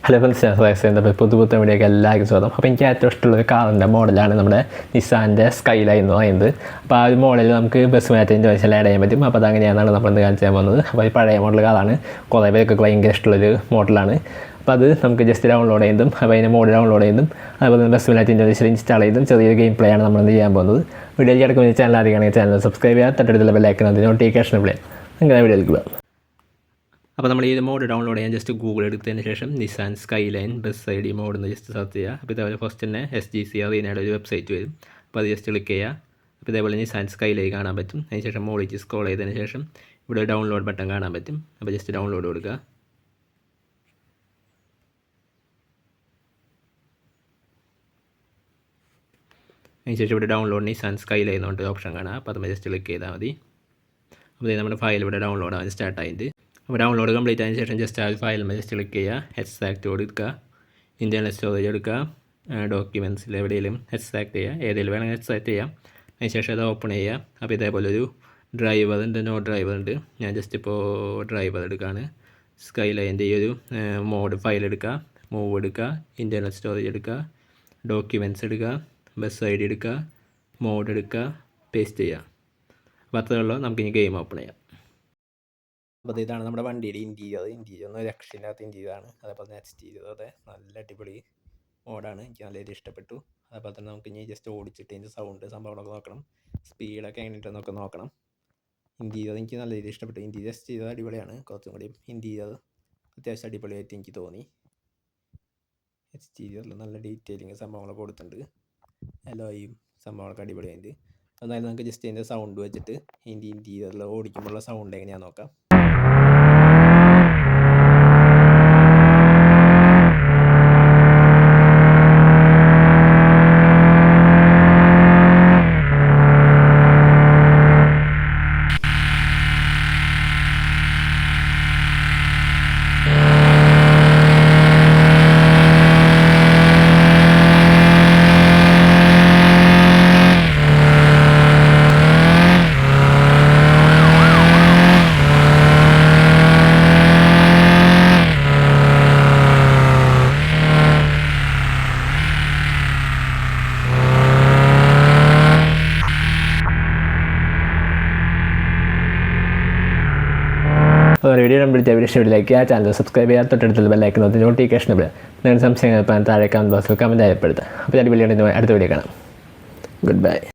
Hello friends, ഞാൻ എന്താ പുതുപുത്തൻ വീഡിയോക്ക് എല്ലാവർക്കും സ്വാഗതം. അപ്പോൾ എനിക്ക് ഏറ്റവും ഇഷ്ടമുള്ളൊരു കാറിൻ്റെ മോഡലാണ് നമ്മുടെ നിസാൻ്റെ സ്കൈലൈൻ എന്ന് പറയുന്നത്. അപ്പോൾ ആ ഒരു മോഡലിൽ നമുക്ക് ബസ് മാറ്റേജ് വെച്ചാൽ ആഡ് ചെയ്യാൻ പറ്റും. അപ്പോൾ അതങ്ങനെയാണ് നമ്മൾ ഇന്ന് കാണിച്ചു തരാൻ പോകുന്നത്. അപ്പോൾ ഈ പഴയ മോഡൽ കാറാണ്, കുറേ പേർക്ക് ഭയങ്കര ഇഷ്ടമുള്ളൊരു മോഡലാണ്. അപ്പോൾ അത് നമുക്ക് ജസ്റ്റ് ഡൗൺലോഡ് ചെയ്യുന്നതും അപ്പോൾ അതിൻ്റെ മോഡ് ഡൗൺലോഡ് ചെയ്യുന്നതും അതുപോലെ തന്നെ ബസ് മാറ്റേജ് വെച്ചാൽ ഇൻസ്റ്റാൾ ചെയ്തും ചെറിയൊരു ഗെയിം പ്ലേ ആണ് നമ്മൾ ചെയ്യാൻ പോകുന്നത്. വീഡിയോയിൽ കിടക്കുന്ന ചാനൽ അറിയുകയാണെങ്കിൽ ചാനൽ സബ്സ്ക്രൈബ് ചെയ്യുക, തൊട്ടടുത്തുള്ള ബെല്ലൈക്കൺ അതിന് നോട്ടിഫിക്കേഷൻ പ്ലേ അങ്ങനെ വീഡിയോയിലേക്ക് പോകാം. അപ്പോൾ നമ്മൾ ഈ മോഡ് ഡൗൺലോഡ് ചെയ്യാൻ ജസ്റ്റ് ഗൂഗിൾ എടുത്തതിന് ശേഷം Nissan Skyline bus I D mod എന്ന് ജസ്റ്റ് സെർച്ച് ചെയ്യുക. അപ്പോൾ ഇതേപോലെ ഫസ്റ്റ് തന്നെ SGC അറീനയുടെ ഒരു വെബ്സൈറ്റ് വരും. അപ്പോൾ അത് ജസ്റ്റ് ക്ലിക്ക് ചെയ്യുക. അപ്പോൾ ഇതേപോലെ നിസാൻ സ്കൈലൈൻ കാണാൻ പറ്റും. അതിന് ശേഷം മോളിലേക്ക് സ്ക്രോൾ ചെയ്തതിന് ശേഷം ഇവിടെ ഡൗൺലോഡ് ബട്ടൺ കാണാൻ പറ്റും. അപ്പോൾ ജസ്റ്റ് ഡൗൺലോഡ് കൊടുക്കുക. അതിന് ശേഷം ഇവിടെ ഡൗൺലോഡ് നിസാൻ സ്കൈലൈൻ എന്ന് പറഞ്ഞിട്ട് ഓപ്ഷൻ കാണാം. അപ്പോൾ അത് ജസ്റ്റ് ക്ലിക്ക് ചെയ്താൽ മതി. അപ്പോൾ നമ്മുടെ ഫയൽ ഇവിടെ ഡൗൺലോഡ് ആവാൻ സ്റ്റാർട്ട് ആയിട്ട്. അപ്പോൾ ഡൗൺലോഡ് കംപ്ലീറ്റ് ആയതിനു ശേഷം ജസ്റ്റ് ആ ഫയൽ ജസ്റ്റ് ക്ലിക്ക് ചെയ്യുക. എക്സ്ട്രാക്റ്റ് കൊടുക്കുക, ഇൻറ്റേർണൽ സ്റ്റോറേജ് എടുക്കുക, ഡോക്യുമെൻറ്റ്സിൽ എവിടെയെങ്കിലും എക്സ്ട്രാക്റ്റ് ചെയ്യുക, ഏതെങ്കിലും വേണമെങ്കിൽ എക്സ്ട്രാക്റ്റ് ചെയ്യാം. അതിന് ശേഷം അത് ഓപ്പൺ ചെയ്യുക. അപ്പോൾ ഇതേപോലെ ഒരു ഡ്രൈവർ ഉണ്ട്, നോ ഡ്രൈവർ ഉണ്ട്. ഞാൻ ജസ്റ്റ് ഇപ്പോൾ ഡ്രൈവർ എടുക്കുകയാണ്. സ്കൈലൈൻ്റെ ഈ ഒരു മോഡ് ഫയൽ എടുക്കുക, മൂവ് എടുക്കുക, ഇൻറ്റേർണൽ സ്റ്റോറേജ് എടുക്കുക, ഡോക്യുമെൻറ്റ്സ് എടുക്കുക, ബസ് ID എടുക്കുക, മോഡ് എടുക്കുക, പേസ്റ്റ് ചെയ്യുക. അപ്പോൾ അത്രയേ ഉള്ളൂ. നമുക്കിനി ഗെയിം ഓപ്പൺ ചെയ്യാം. അപ്പോൾ ഇതാണ് നമ്മുടെ വണ്ടിയുടെ ഇൻറ്റീരിയർ ഒന്നും രക്ഷയില്ലാത്ത ഇൻറ്റീരിയറാണ്. അതേപോലെ തന്നെ എക്സ്റ്റീരിയർ അതെ നല്ല അടിപൊളി മോഡാണ്, എനിക്ക് നല്ല രീതിയിൽ ഇഷ്ടപ്പെട്ടു. അതേപോലെ തന്നെ നമുക്ക് ഇനി ജസ്റ്റ് ഓടിച്ചിട്ട് ഇതിൻ്റെ സൗണ്ട് സംഭവങ്ങളൊക്കെ നോക്കണം, സ്പീഡൊക്കെ എങ്ങനെയുണ്ടെന്നൊക്കെ നോക്കണം. ഇൻറ്റീരിയർ എനിക്ക് നല്ല രീതിയിൽ ഇഷ്ടപ്പെട്ടു. ഇൻറ്റീരിയർ എക്സ്റ്റീരിയർ അടിപൊളിയാണ്, കുറച്ചും കൂടി ഇൻറ്റീരിയർ അത്യാവശ്യം അടിപൊളിയായിട്ട് എനിക്ക് തോന്നി. എക്സ്റ്റീരിയറിൽ നല്ല ഡീറ്റെയിലിങ് സംഭവങ്ങളൊക്കെ കൊടുത്തിട്ടുണ്ട്, എലോയും സംഭവങ്ങളൊക്കെ അടിപൊളിയായിട്ട്. എന്നാലും നമുക്ക് ജസ്റ്റ് ഇതിൻ്റെ സൗണ്ട് വെച്ചിട്ട് ഇതിൻ്റെ ഇൻറ്റീരിയറിൽ ഓടിക്കുമ്പോഴുള്ള സൗണ്ട് എങ്ങനെയാണെന്ന് നോക്കാം. വീഡിയോ ഇഷ്ടപ്പെട്ടിലേക്ക് ആ ചാനൽ സബ്സ്ക്രൈബ് ചെയ്യാൻ തൊട്ടടുത്തുള്ള ബെല്ലൈക്കൺ നോട്ടിഫിക്കേഷൻ ഇടുക. നിങ്ങളുടെ സംശയങ്ങൾ താഴെ കമൻറ്റ് ബോക്സിൽ കമൻറ്റ് രേഖപ്പെടുത്തുക. അപ്പോൾ ഞാൻ വീഡിയോ അടുത്ത വീഡിയോ കാണാം. Good bye.